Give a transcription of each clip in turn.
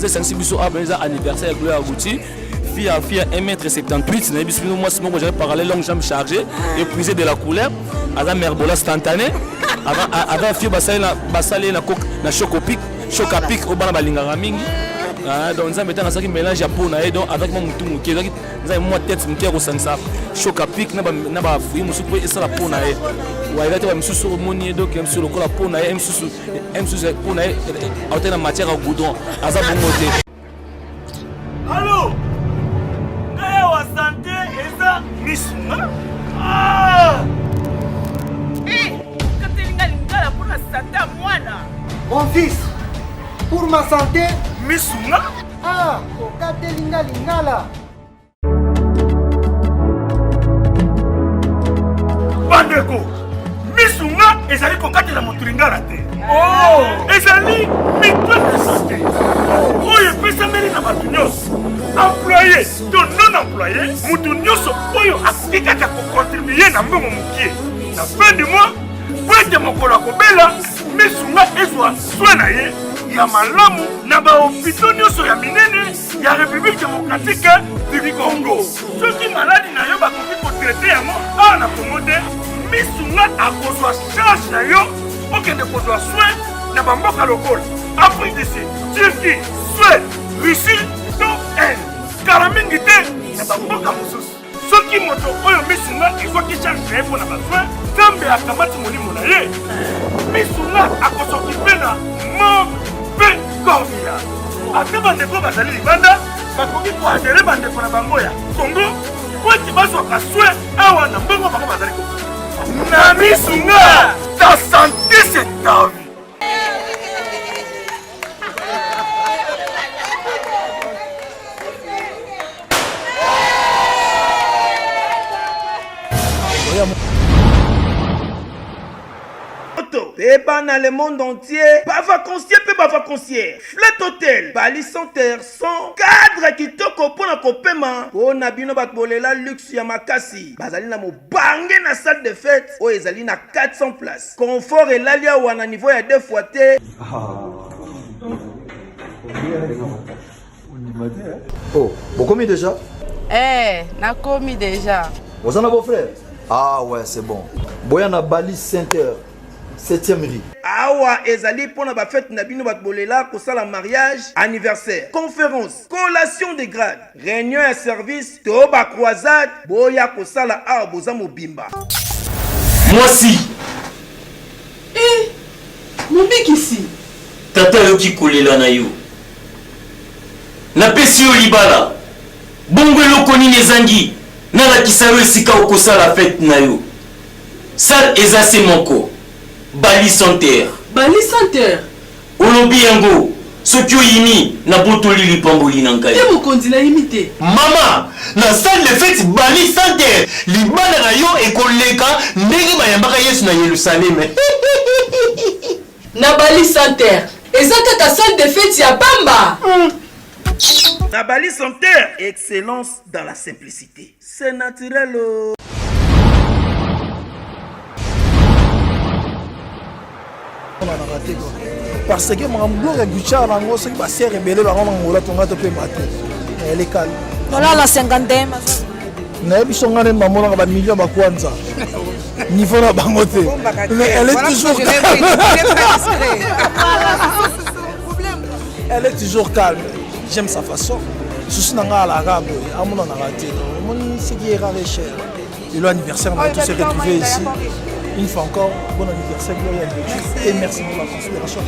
nous avons 5 bisous anniversaire de Agouti. Fille à 1m78, moi j'avais parlé longue jambe chargée, épuisé de la couleur, avec merbola instantané, avec fille basalé na chocopic au bana balinga mingi. Donc nous avons un mélange japonais donc avec mon mouton qui est moi tête mouton au sansa chocopic na ba fouille musu ko esa la pona e wa ila te musu sur moni donc musu lokola pona e musu pona e autant matière à goudron aza bongote. Allô wa santé eza misuma katelinga pour la santé à moi là. Mon fils, pour ma santé misuma katelinga lingala. Bandeko misunga ezali kokatela moto lingala te ezali mitwe de santé oyo epesameli na bato nyonso employé to non employé moto nyonso oyo akoki kaka kocontribue na mbongo mokie na fin du mois po ete mokolo akobela misunga ezwa soin na ye ya malamu na bahopito nyonso ya minene ya république démocratique du Congo. Soki maladi na yo bakoki kotraite yango awa na Congo te misunga akozwa charge na yo okende kozwa soin na bamboka lokola Afrique du Sud, Turquie, Suède, Russie to Inde kala mingi te na bamboka mosusu. Soki moto oyo misunga ezwaki charge na ye mpo na basoin nzambe akamati molimo na ye misunga akosokipe na mauvais korbia ate bandeko bazali libanda bakoki koadere bandeko na bango ya Congo po ete bazwaka soin awa na mbongo bango bazali koki na misunga ta santé c'est ta vie. Pépa dans le monde entier, pas vacancier, pas vacancière. Flat Hotel, Bali Center, 100 cadre qui te pour na kopema. Pour na bino batbolela luxe ya makasi. Bazali na mo bangé na salle de fête. O ezali na 400 places. Confort et l'alia ou na niveau ya 2 fois T. Oh, vous commis déjà? Na commis déjà. Vous en avez vos frères? Ah ouais, c'est bon. Boyana Bali Center. 7e rue. Awa ezali pona ba fête na bino batbolela ko sala mariage, anniversaire, conférence, collation de grade, réunion et service, to ba croisade, boya ko sala awa boza mobimba. Moi si. Mobiki ici. Tata yoki kolela na yo. Na pesi yo libala. Bongo eloko nini ezangi. Na la kisalo esika okosala fête na yo. Sal ezase moko. Bali Center. Bali Center. Olobi yango. Soki oyini na botoli lipamboli na ngai. Te mokonzi na imite. Mama, na salle de fête Bali Center. Libala na yo ekoleka ndenge bayambaka Yesu na Yerusalem. Na Bali Center. Eza kaka salle de fête ya pamba. Na Bali Center, excellence dans la simplicité. C'est naturel. Parce que mon blog est guichard en gros, c'est que ma sœur est belle, par contre, on a ton gâteau peut mater. Elle est calme. Voilà la 50e. Nabi songane maman na ba million ba kwanza. Niveau na bangote. Mais elle est toujours calme. Elle est toujours calme. J'aime sa façon. Souci na nga la rabo, amona na raté. Mon c'est qui est rare et cher. Et l'anniversaire, on a tous se retrouver ici. Une fois encore, bon anniversaire, Gloria Dieu. Et merci pour la considération.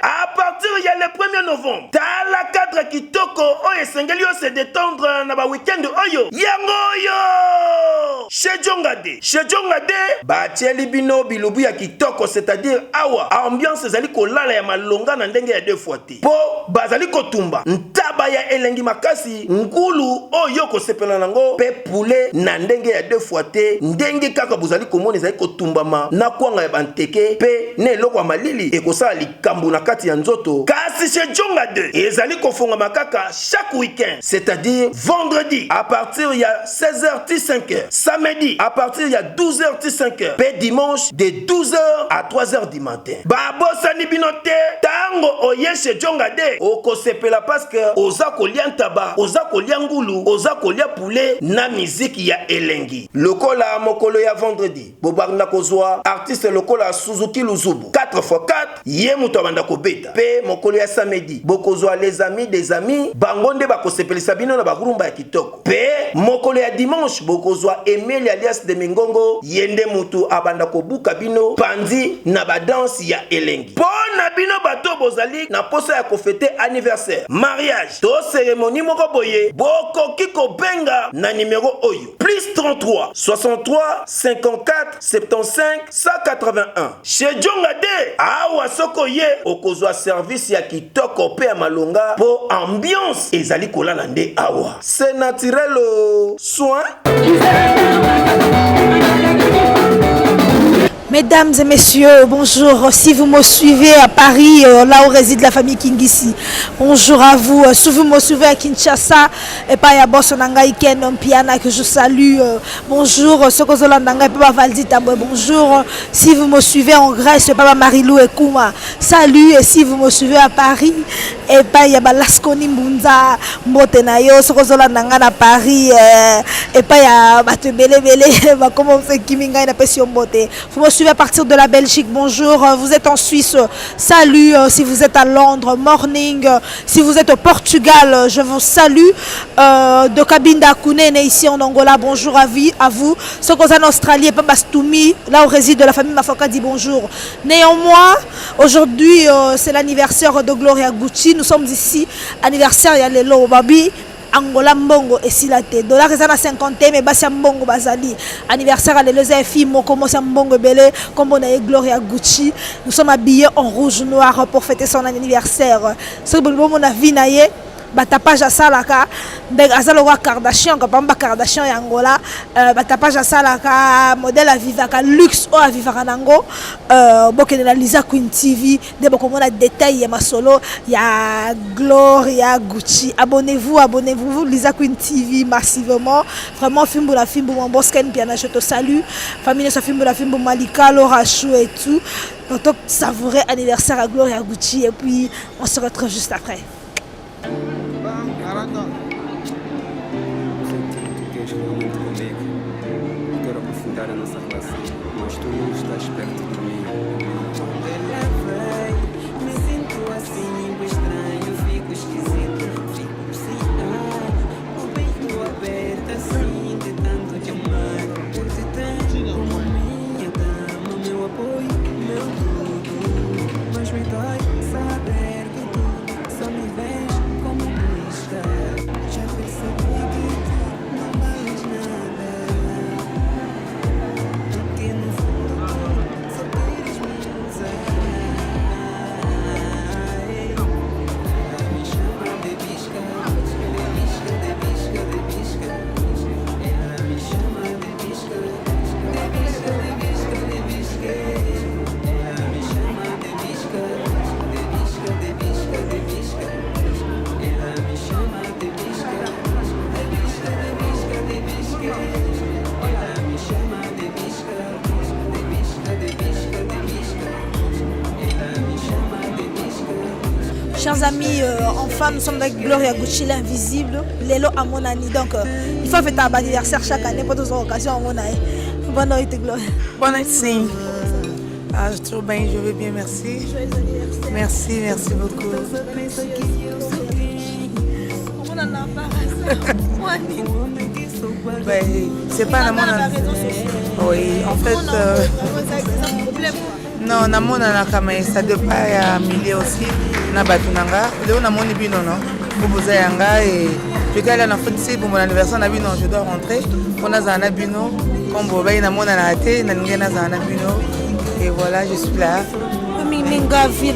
à partir il y a le 1er novembre tala cadre kitoko oyo esengeli yo se détendre na ba weekend oyo yango oyo chez Jongade batieli bino bilubu ya kitoko, c'est-à-dire awa ambiance ezali kolala ya malonga na ndenge ya 2 fois te po bazali kotumba ntaba ya elengi makasi ngulu oyo kosepela nango pe poulet na ndenge ya 2 fois te ndenge kaka bozali komona ezali kotumbama na kwanga ya banteke pe ne eloko ya malili ekosala likambo na kati ya nzoto. Kasi chez Jongade ezali kofonga makaka chaque week-end, c'est-à-dire vendredi à partir il y a 16h til 5h, samedi à partir il y a 12h til 5h, pe dimanche de 12h à 3h du matin. Babosani binote tango oye chez Jongade okosepela parce que oza kolia ntaba, oza kolia ngulu, oza kolia poulet na musique ya elengi. Lokola mokolo ya vendredi bobarna kozwa artiste lokola Suzuki Luzubu 4x4 ye muto banda kobeta pe mokolo ya samedi bokozwa les amis des amis bangonde bakosepelisa bino na bakurumba ya kitoko pe mokolo ya dimanche bokozwa Emile alias de Mingongo yende mutu abanda kobuka bino pandi na badanse ya elengi. Pona bino bato bozali na posa ya kofete anniversaire, mariage to cérémonie moko boye bokoki kobenga na numéro oyo +33 63 54 75 181 chez Jongade awa soko ye okozwa service ya kitoko pe ya malonga po ambiance ezali kolala nde awa c'est naturel soin. Mesdames et messieurs, bonjour. Si vous me suivez à Paris, là où réside la famille Kingisi, bonjour à vous. Si vous me suivez à Kinshasa, et pas à Bossonanga Iken Piana que je salue, bonjour. Sokozolanda et Papa Valdi Tambwe, bonjour. Si vous me suivez en Grèce, Papa Marilou et Kouma, salut. Et si vous me suivez à Paris, et pas à Balaskoni Mbunza, Mbotenayo, Sokozolanda à Paris, et pas à Batebele Bele, comment on fait Kiminga et la Pession Mbote. Vous me suivez à partir de la Belgique, bonjour. Vous êtes en Suisse, salut. Si vous êtes à Londres, morning. Si vous êtes au Portugal, je vous salue. De Kabinda Kounen ici en Angola, bonjour à vous. Ceux qui sont en Australie, Papastoumi, là où réside la famille Mafoka, dit bonjour. Néanmoins, aujourd'hui, c'est l'anniversaire de Gloria Gucci. Nous sommes ici, anniversaire, il y a les Babi. Angola mbongo esilate dollar ezana 50 mais basi mbongo bazali anniversaire à les filles moko mosa mbongo belé comme on a Gloria Gucci. Nous sommes habillés en rouge noir pour fêter son anniversaire. Ce que mon avis naie batapage à salaka ndeng azaloka Kardashian ka pamba Kardashian ya Angola batapage à salaka modèle à vivaka luxe o à vivaka nango bokene na Lisa Queen TV de bokomona détail ya masolo ya Gloria Gucci. Abonnez-vous Lisa Queen TV massivement, vraiment film la film mon bosken piana je te salue famille sa film la film Malika Laura Chou et tout donc savourer anniversaire à Gloria Gucci et puis on se retrouve juste après. Queres realmente comigo? Quero aprofundar a nossa relação, mas tu não estás perto de mim. Me sinto assim, estranho, fico esquisito, fico sem o peito aberto assim, de tanto te amar. Por te ter como minha cama, meu apoio, meu tudo. Mas me dói saber que tu só me vês como um estar. Já percebi que tu não vales nada, porque no fundo tu só queres me usar. Ela me chama de bisca, de bisca, de bisca, de bisca. Ela me chama de bisca, de bisca, de bisca, de bisca. Ela me chama de bisca, de bisca, de bisca, de bisca. Ela me chama de bisca, de bisca, de bisca, de bisca. Ela me chama de bisca, de bisca, de bisca, de bisca. Ela me chama de bisca. Chers amis, enfin nous sommes avec Gloria Gucci l'invisible, Lelo à mon année. Donc il faut fêter un anniversaire chaque année pour toutes les occasions à mon année. Bonne nuit Gloria. Bonne nuit, sim. Ah, je trouve bien, je vais bien, merci. Merci, merci beaucoup. Ben, c'est pas la mon. Oui, en fait. Non, namonanaka mais ça dépend ya milieu aussi na bato nanga. Leo namoni bino non. Boboza yanga et je suis allé en Afrique pour mon anniversaire na bino, je dois rentrer. On a zana bino comme bobayi namona na té na ngena zana bino et voilà, je suis là. Minga ville.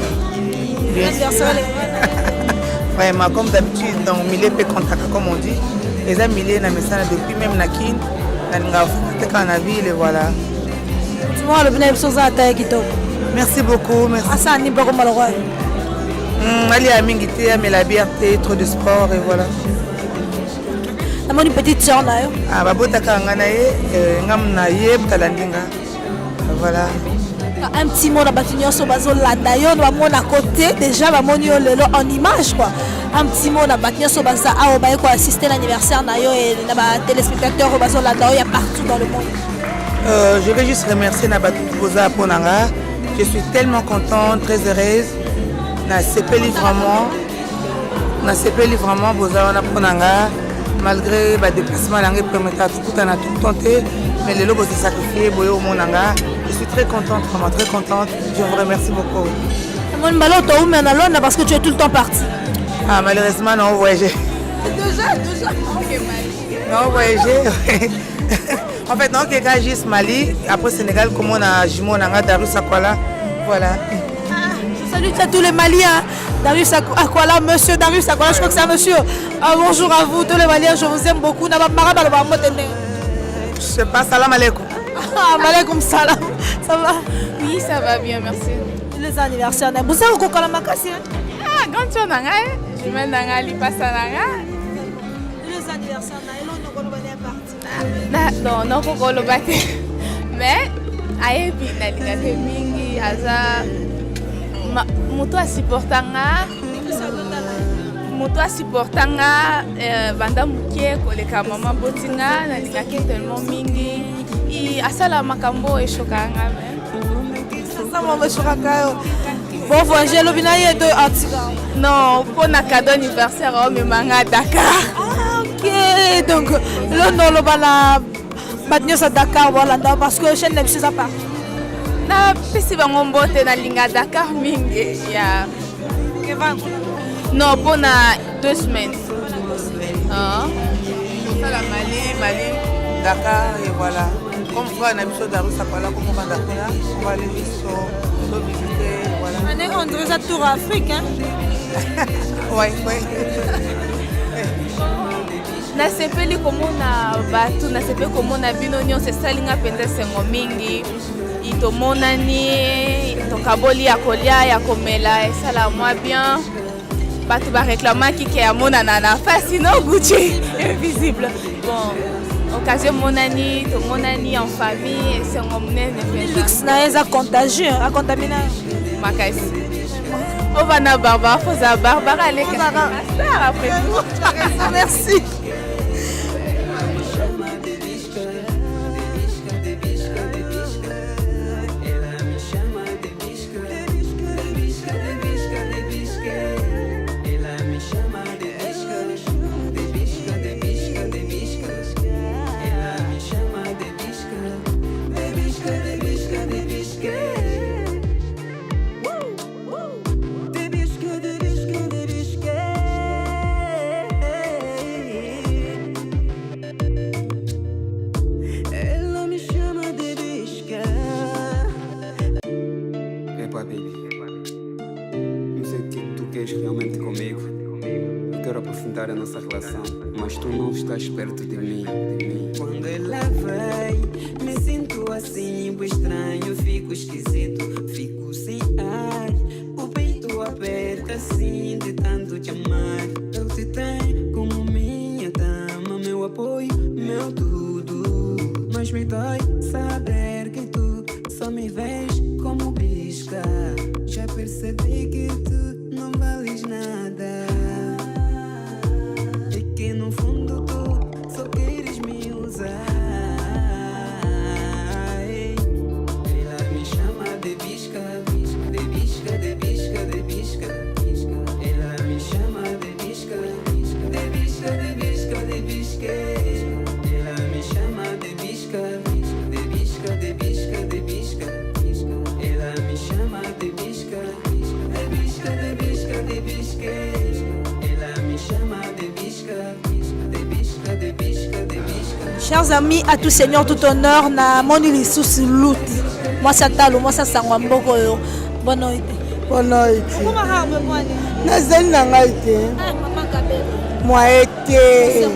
Vraiment comme d'habitude dans milieu pe contact comme on dit. Les amis milieu na mesana depuis même na kin na nga fata na ville et voilà. Merci beaucoup. Merci. Mais la bière, trop de sport et voilà. Une petite soeur. Voilà. Un petit mot à côté, déjà en image quoi. Un petit mot à assister à l'anniversaire et les téléspectateurs il y a partout dans le monde. Je vais juste remercier Nabatou Boza Ponanga. Je suis tellement contente, très heureuse. Na CP vraiment Boza Ponanga. Malgré le déplacement, tout tenté, mais les lobos s'est sacrifié, Boyo Monanga. Je suis très contente, vraiment très contente. Je vous remercie beaucoup. Parce que tu es tout le temps parti. Ah, malheureusement, non, voyager. Déjà. Non, voyager. En fait, non, c'est juste Mali, après Sénégal, comme on a jumeau, on a Darius Akwala. Voilà. Salut à tous les Maliens. Darius Akwala, monsieur Darius Akwala, je crois que c'est un monsieur. Bonjour à vous, tous les Maliens, je vous aime beaucoup. Je sais pas, salam alaikum. Alaikum salam. Ça va? Oui, ça va bien, merci. Les anniversaires, vous savez où on a makasi? Ah, quand tu en as, je mets dans la lipasse à la. Les anniversaires, non, non, faut le battre. Mais, aïe, bien, mingi, aza, moto a supportanga, banda mukie, koleka mama botinga, na lingaki tellement mingi, i asala makambo e shokanga même. Ça m'a choqué. Bon voyage, le binaye de Atika. Non, pour na cadeau anniversaire, on me manga Dakar. Ok, donc le nom le bala batnyos à Dakar voilà parce que chaîne n'est pas à part. Na pesi bango mbote na linga Dakar mingi ya. Non, pour na 2 semaines. Ah. Ça la Mali, Dakar et voilà. Comme frère na biso Darius Akwala comme on va Dakar, on va aller visiter voilà. On dirait ça tour Afrique hein. Ouais. Na sepeli komona batu na sepeli komona bino nyonso esalinga mpenza sengo mingi itomonani tokaboli ya kolia ya komela esala mwa bien bato bareklamaki ke amonana na fasi no Gucci invisible bon occasion monani tomonani en famille esengo monene mpenza luxe na eza contagieux a contamina makasi ovana Barbara foza Barbara aleka star après tout. Merci. A nossa relação, mas tu não estás perto de mim. Quando ela vem, me sinto assim, estranho, fico esquisito, fico sem ar. O peito aperta assim, de tanto te amar. Eu te tenho como minha dama, meu apoio, meu tudo. Mas me dói saber que tu só me vês como bisca. Já percebi que tu não vales nada. Que no fundo tu só queres me usar. Ela me chama de bisca, de bisca, de bisca, de bisca. Ela me chama de bisca, de bisca, de bisca, de bisca. Ela me chama de bisca, de bisca, de bisca, de bisca. Ela me chama Chers amis, à tout seigneur, tout honneur, na moni li sous louti. Moi ça talo, moi ça sangwa mboko yo. Bonne nuit. Bonne nuit. Comment va moi? Nazali na ngai te. Maman Kabelo. Moi ete.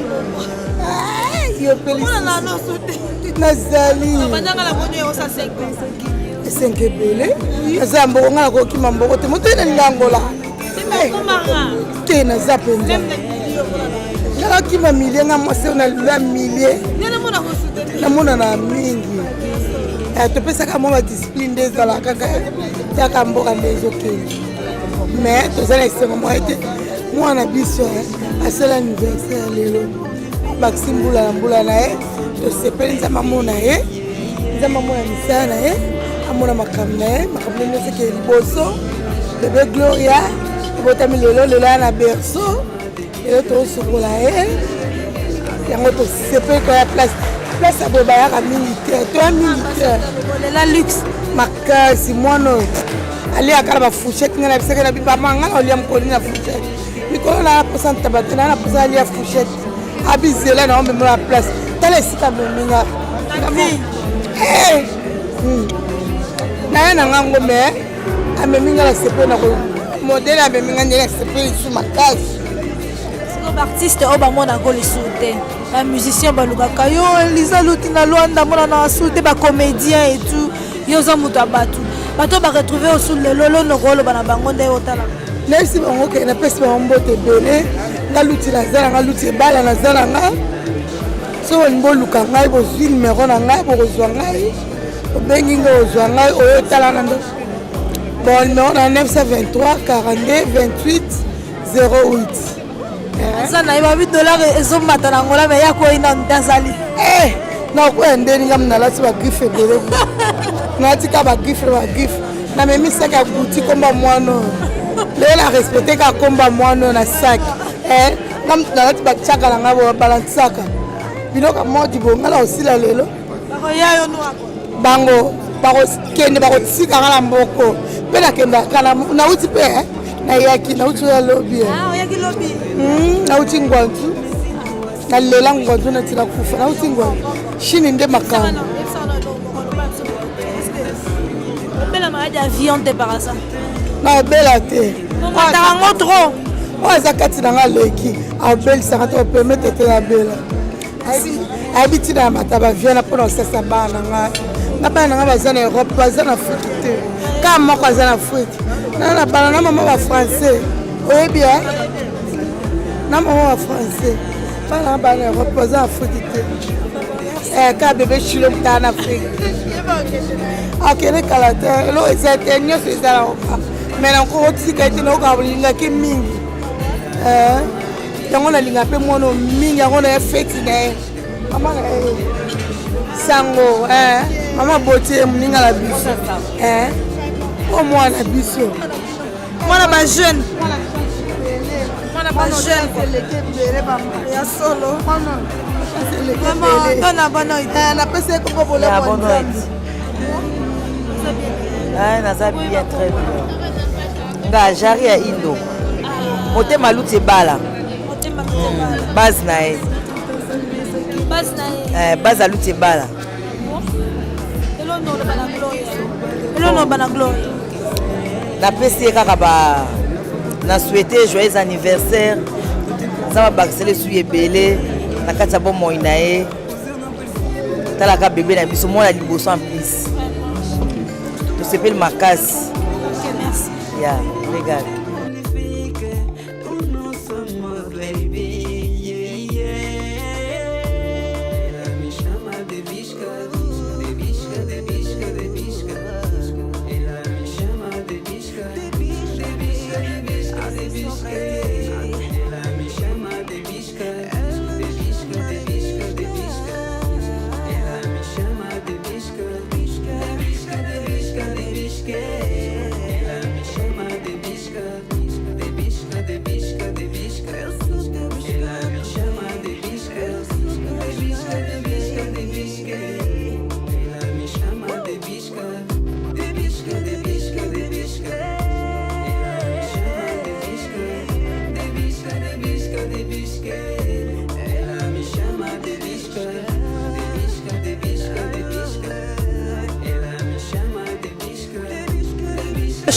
Yo peli. Nazali. Bandanga la moni yo sa 5. 5 ebele. Naza mboko ngala ko kima mboko te. Motene ngangola. Te naza penza. Nala kima milie nga mwase na lula milie. Namona na mingi. Topesaka mwa discipline nde ezalaka kaka yaka mboka nde ezokende. Mais tozala esengo mwa ete mwana biso asala anniversaire lelo bakisi mbula na mbula na ye tosepeli nzambe amona ye nzambe amona misala na ye amona makambo na ye makambo nde nyonso ekeye liboso bebe Gloria ebotami lelo ya na berceau lelo tozosokola ye yango tosepeli koya place ya boye bayaka militaire toya militaire la luxe makasi mwana oyo aliaka na bafourchette ngai na biseke na bibama ngai na olia mokoli na fourchette mikolo na aposa ntaba te na aposa alia fourchette abizela na omemela na place tala esika meminga naye na ngango me ameminga na sepe na modele ameminga ndenge na sepe lisu makasi baartiste oyo bamonango lisu te bamusicien balukaka yo Elisa luti na lwanda mona na asu te bacomédien et tout yo oza moto ya bato bato baretrouve osu lelo lonoko oloba na bango nde otala nayebisi bango kee napesi bango mbote ebele nga luti naza na nga luti ebala naza na nga so olingi oluka ngai bozwi numero na ngai bokozwa ngai obengi ngai ozwa ngai oyo otala na ndo bon numero na 923 42 28 08 eza na ye ba $8 ezomata na ngola me ya koyina ntazali nakoya ndeni nga nalati bagrife ebele natika bagrife namemi saki ya buti komba mwana oyo lelo na respecte ka komba mwana oyo na saki nalati batiaka na ngai balantisaka biloko modi bongala osila lelo bango bakokende bakotika nga na mboko mpe nakendaka nauti mpe nayaki nauti oya lobi nauti ngwanzu nalela ngwanzu natina kufa nauti ngwanzu shini nde makambo naebela te oyo eza kati na nga leki abelisaka te opermete te nabela ayebi ntina ya mata baviana mpona kosasa bana na ngai na bana na ngai baza na europe baza na afriki te kaka moko aza na afriki na bana na mama bafrançais oyebi na mama bafrançais bana na bana na europe baza na afriki te kaka bebe chilo mutala na afriki akende kala te elo eza te nyonso eza na oka me nankoko tika ete naoka bolingaki mingi yango nalinga mpe mwana mingi yango na ye feti na ye mama na ye sango mama botie moninga na biso o mwana biso mwana bajeune ya solo napesi ye koko boloko naza bien très bien nga jari ya indo motema luti ebala base na ye base aluti ebala napesi ye kaka na souhaite joyeux anniversaire aza babakisele esuki ebele na kati ya bomoi na ye talaka bebe na biso mwana liboso en plus tosepeli makasi ya legal Ela me chama de bisca.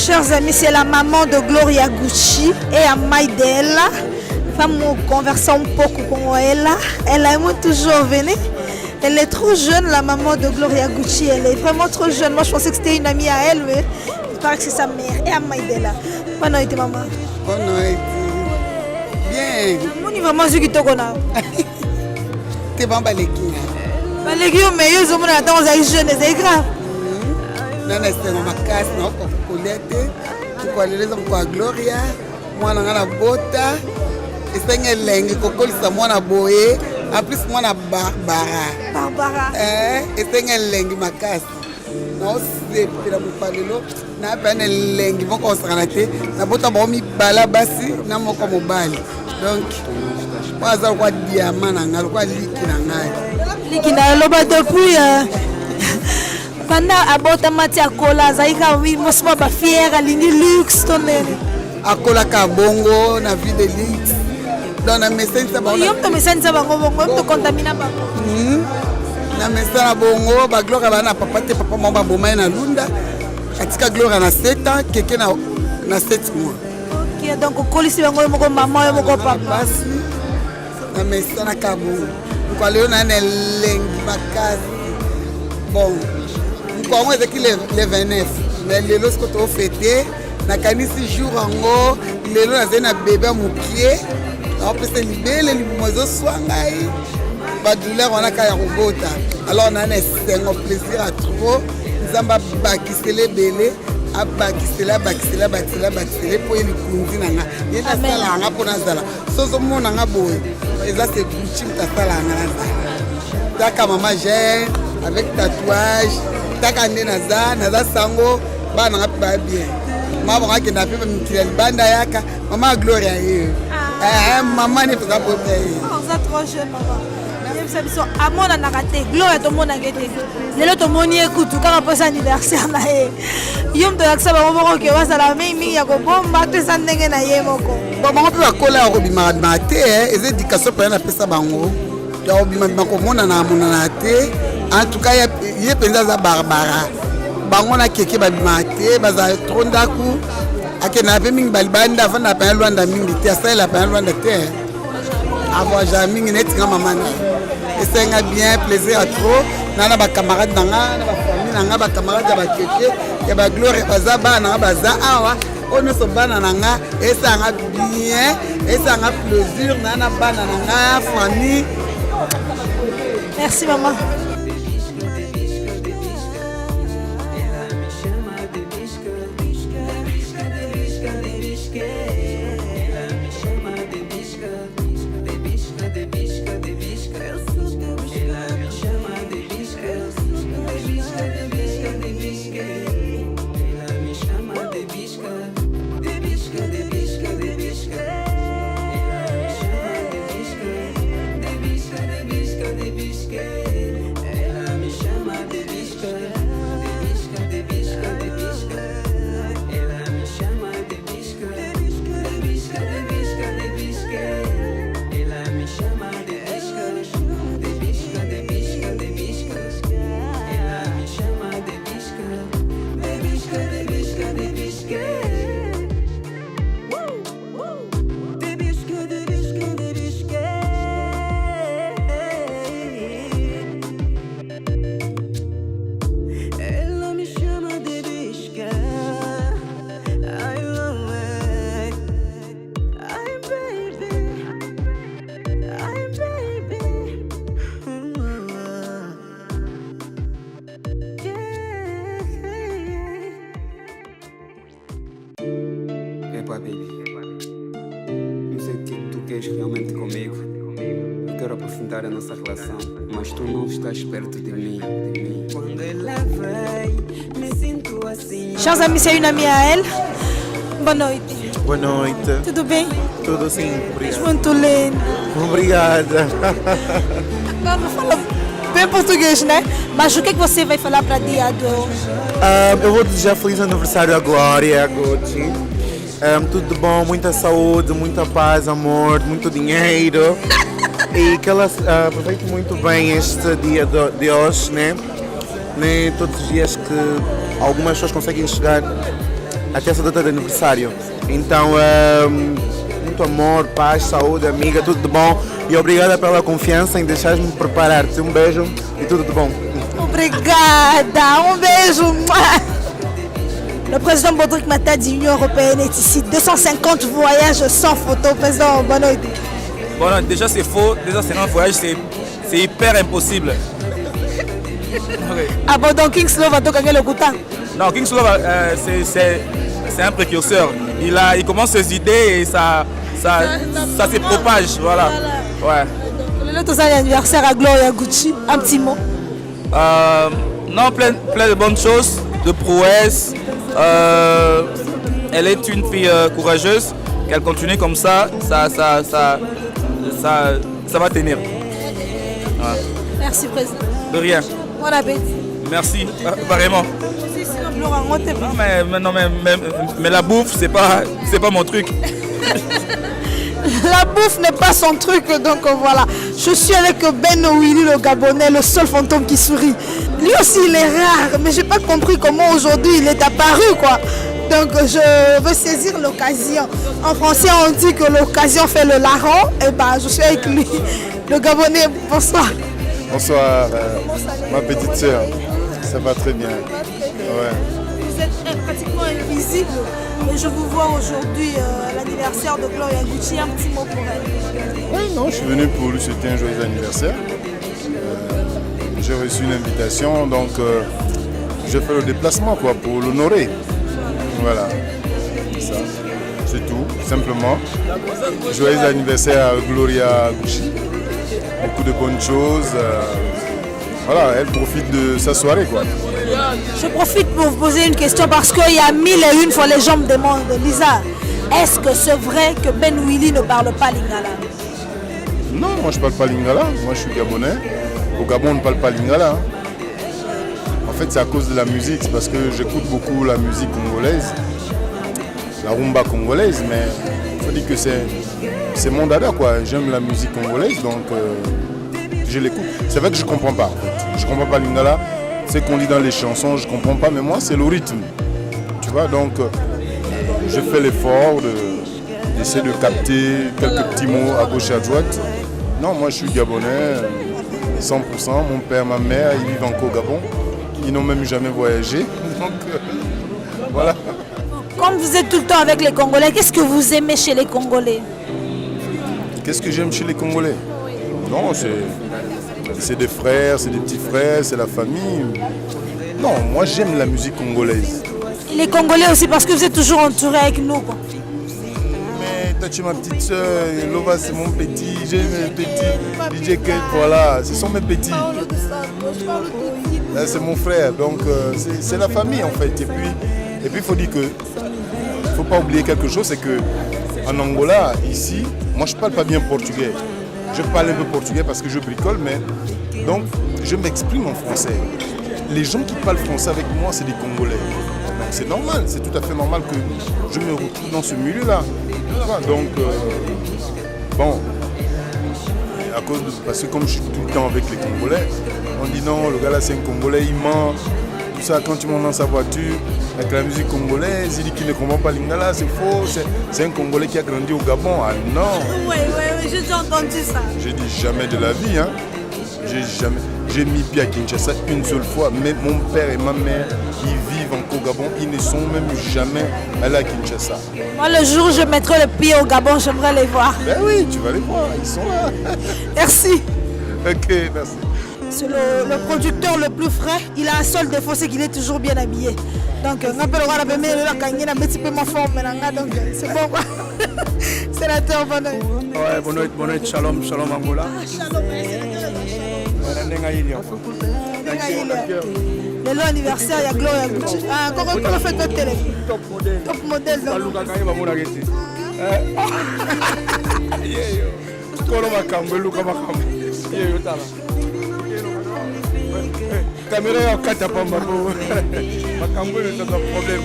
Chers amis, c'est la maman de Gloria Gucci et à Maïdela. Nous conversons un peu avec elle. Elle aime toujours venir. Elle est trop jeune, la maman de Gloria Gucci. Elle est vraiment trop jeune. Moi, je pensais que c'était une amie à elle, mais il paraît que c'est sa mère. Et à Maïdela. Bonne nuit, maman. Bonne nuit. Bien. Mon niveau, vraiment, je suis là. T'es bon, balégui. Balégui, mais ils ont mon attente, ils sont jeunes, c'est grave. Non, c'est ma casse, non, pour Colette. Tu connais les hommes quoi, Gloria. Moi, on a la bota. Et c'est une langue, Coco, c'est moi, on boé. En plus, moi, on a Barbara. Et c'est une langue, ma casse. Non, c'est pour la bouffale. Na pas une langue, vont qu'on se relate. Na bota, bon, mi balabasi, na mo comme bal. Donc, moi, ça, quoi, diamant, n'a quoi, liquide, Likina, loba depuis. Pendant abota matia kola, zaika oui, mosma ba fière, lingi luxe, tonene. Akola kabongo, na vie de luxe. Dans la message ça va. Yom to message ça va bongo, to contamina ba. Na message bongo, ba gloire ba na papa te papa mama boma na lunda. Katika gloire na 7 ans, keke na 7 mois. OK, donc kolisi bango moko maman moko papa. Na message na kabongo. Kwa leo na lengi makasi. Bon. Kwa est le 29. Mais le lorsque tu as fêté, na kanisi jour ango, le lo na bébé mukie. En plus c'est libéré les mozo soangai. Ba douleur on a kaya robota. Alors on a un plaisir à trop. Nzamba bakisele belé, abakisela pour les kundi nanga. Yena sala nga pona sala. Sozo mona nga boy. Et ça c'est Gucci ta sala nga. Ta maman j'ai avec tatouage. Takande naza sango bana ngapi ba bien mama ngake na pepe mkile banda yaka mama Gloria yeye mama ne pesa pote on est trop jeune maman même ça biso amona na raté Gloria to mona ngete lelo to moni ekutu kaka posa anniversaire na ye yom to yaksa ba moko ke wasa la mingi ya ko bomba to sandenge na ye moko bon mama pe bakola ko bima mate ez éducation pe na pesa bango to bima ko mona na te. En tout cas, il y a des Barbara. Bangona keke babimate, baza trondaku. Akena pe ming balbanda fa na pa Luanda mingi te sa la pa Luanda te. Avo jamais net nga maman. Et c'est un bien plaisir à trop. Nana ba camarade nanga, na ba famille nanga ba camarade ba keke, ya ba gloire baza ba na baza awa. On ne se bana nanga et ça a bien et ça a plaisir nana bana nanga famille. Merci maman. A nossa relação, mas tu não estás perto de mim. Quando ela vai, me sinto assim. Chers amis, c'est une amie à elle. Bonne nuit. Boa noite. Tudo bem? Tudo sim, obrigado. Muito lindo. Obrigada. Não fala bem português, né? Mas o que você vai falar para dia de hoje? Eu vou desejar feliz aniversário à Glória, à Gucci. Tudo de bom, muita saúde, muita paz, amor, muito dinheiro. E que ela aproveite muito bem este dia de hoje, né? Nem todos os dias que algumas pessoas conseguem chegar até essa data de aniversário. Então, muito amor, paz, saúde, amiga, tudo de bom. E obrigada pela confiança em deixar-me preparar-te. Um beijo e tudo de bom. Obrigada, un beijo. Le président Baudric Mata de l'Union Européenne est ici. 250 voyages sans photo. Président, bonne nuit. Bon, déjà c'est faux. Déjà c'est un voyage, c'est hyper impossible. Ah bon, donc Kingsley va toquer le Kouta? Non, Kingsley, c'est un précurseur. Il commence ses idées et ça se propage. Voilà. Ouais. L'autre anniversaire à Gloria Gucci, un petit mot. Non, plein de bonnes choses, de prouesses. Elle est une fille courageuse. Qu'elle continue comme ça va tenir. Ouais. Merci, président. De rien. Bon appétit. Merci, vraiment. Non, mais la bouffe, c'est pas mon truc. La bouffe n'est pas son truc, donc voilà. Je suis avec Ben Willy, le Gabonais, le seul fantôme qui sourit. Lui aussi, il est rare, mais j'ai pas compris comment aujourd'hui il est apparu, quoi. Donc je veux saisir l'occasion. En français, on dit que l'occasion fait le larron. Et ben, je suis avec lui. Le Gabonais, bonsoir. Bonsoir, ma petite sœur. Ça va très bien. Ouais. Vous êtes pratiquement invisible. Mais je vous vois aujourd'hui à l'anniversaire de Gloria Gucci. Un petit mot pour elle. Oui, non, je suis venu pour lui souhaiter un joyeux anniversaire. J'ai reçu une invitation, donc je fais le déplacement quoi, pour l'honorer. Voilà, ça, c'est tout, simplement. Joyeux anniversaire à Gloria Gucci. Beaucoup de bonnes choses. Voilà, elle profite de sa soirée, quoi. Je profite pour vous poser une question parce qu'il y a 1001 fois les gens me demandent, Lisa, est-ce que c'est vrai que Ben Willy ne parle pas lingala? Non, moi je parle pas lingala. Moi je suis gabonais. Au Gabon on ne parle pas lingala. En fait c'est à cause de la musique, c'est parce que j'écoute beaucoup la musique congolaise, la rumba congolaise, mais il faut dire que c'est mon dada quoi. J'aime la musique congolaise donc je l'écoute. C'est vrai que je comprends pas en fait. Je comprends pas lingala. C'est qu'on dit dans les chansons, je comprends pas, mais moi c'est le rythme. Tu vois, donc je fais l'effort d'essayer de capter quelques petits mots à gauche et à droite. Non, moi je suis gabonais, 100%. Mon père, ma mère, ils vivent encore au Gabon. Ils n'ont même jamais voyagé. Donc voilà. Comme vous êtes tout le temps avec les Congolais, qu'est-ce que vous aimez chez les Congolais? Qu'est-ce que j'aime chez les Congolais? Non, c'est des frères, c'est des petits frères, c'est la famille. Non, moi j'aime la musique congolaise. Et les Congolais aussi parce que vous êtes toujours entourés avec nous, quoi. Mais toi tu es ma petite soeur, Lova c'est mon petit, j'ai mes petits, DJ Kate, voilà, ce sont mes petits. Là c'est mon frère, donc c'est la famille en fait. Et puis il faut dire que, faut pas oublier quelque chose, c'est que en Angola, ici, moi je parle pas bien portugais. Je parle un peu portugais parce que je bricole, mais donc je m'exprime en français. Les gens qui parlent français avec moi, c'est des Congolais. Donc c'est normal, c'est tout à fait normal que je me retrouve dans ce milieu-là. Donc, bon, à cause de, parce que comme je suis tout le temps avec les Congolais, on dit non, le gars là c'est un Congolais, il ment. Tout ça, quand tu montes dans sa voiture, avec la musique congolaise, il dit qu'il ne comprend pas lingala, c'est faux, c'est un Congolais qui a grandi au Gabon. Ah non! Oui, j'ai déjà entendu ça. J'ai dit jamais de la vie, hein. J'ai mis pied à Kinshasa une seule fois, mais mon père et ma mère, ils vivent encore au Gabon, ils ne sont même jamais allés à Kinshasa. Moi, le jour où je mettrai le pied au Gabon, j'aimerais les voir. Ben oui, tu vas les voir, ils sont là. Merci. Ok, merci. C'est le producteur le plus frais. Il a un seul défaut, c'est qu'il est toujours bien habillé. Donc, on appelle le donc c'est bon quoi. Sénateur, bonne nuit. Ouais, bonne nuit, shalom, shalom Angola. Shalom. Le long anniversaire, il y a Gloria Gucci. Ah, comment fait votre télé? Top modèle. Caméra ya kata pamba makambo ne tata problème.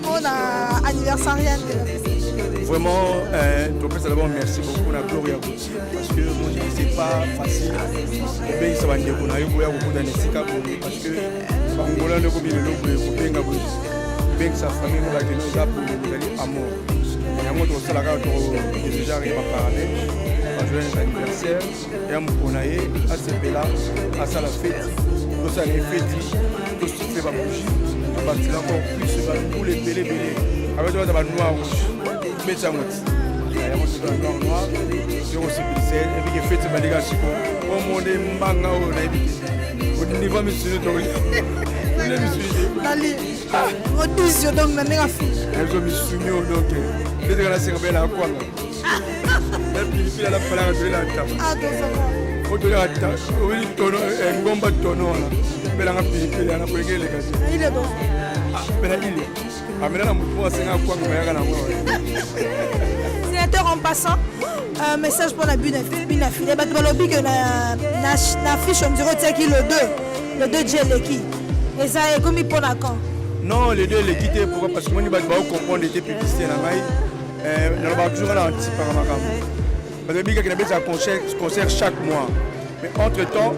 mot na anniversaire. Vraiment, ça d'abord merci beaucoup à Gloria Gauthier parce que moi je ne sais pas facile. Et bien ça va dire qu'on a eu beaucoup d'années parce que Angola ne commis le lot pour bien gagner. Bien que sa famille nous a donné ça pour nous aller à mort. Et à moi tout ça là quand déjà arrivé à parler, à joyeux anniversaire et à mon conaïe à ce là à ça la fête. Tout ça les fêtes, tout ce qui fait ma bouche. On va tirer encore plus pour les bélés. Avec toi ça va noir rouge. Mais ça monte. Il y a un noir, je aussi et puis il fait ce bagage. Au monde est manga au niveau monsieur donc. Il est monsieur. Dali. On dit je donc na nga fi. Elles ont mis soumis donc. Les gars c'est belle à quoi. Et puis il a la parole de la table. Ah donc ça va. On doit attendre. Oui, tono un bomba tono là. Bela nga pili ana pour les gars. Il est bon. Ah, bela il est. Amena mutwa senga kwa ngaya na ngo. Sénateur en passant, un message pour la Bina Filé. Bah tu vas l'obéir que na fiche on dirait qu'il le 2 Djeleki. Et ça est comme pour la quand. Non, les deux les quitter pourquoi parce que moi ni ba comprendre des publicités na mai. Na ba toujours na anti par makam. Parce que bika qui na beza concert chaque mois. Mais entre-temps,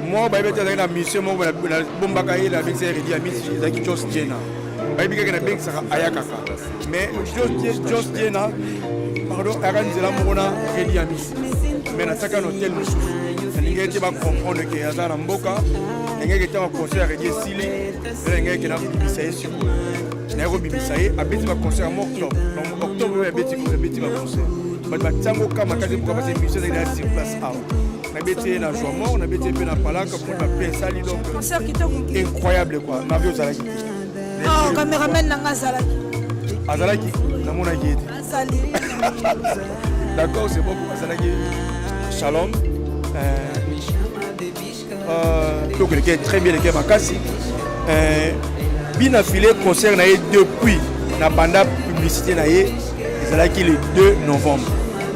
moi ba beta na mission moi na bomba kai la avec ces rédi amis zaki Jos Diena. Baibika na bank saka ayakaka mais Jos Diena pardon aranzela mona redi amis mais na saka hotel mususu ningeti ba comprendre que azana mboka ngeke ta concert redi sili ngeke na bibisa yesu na ko bibisa ye abeti ba concert en octobre donc octobre abeti ba concert ba tango kama kazi pour passer mission de la sur place out na beti na jomo na beti pe na palaka pour na pensa li donc concert qui te incroyable quoi na bio zalaki. Oh, caméraman nanga Zalaki. Azalaki, namonaki. Sali. D'accord, c'est bon pour Azalaki. Shalom. Donc le gars très bien le gars Makasi. Bien affilé concert na depuis na banda publicité na Azalaki le 2 novembre.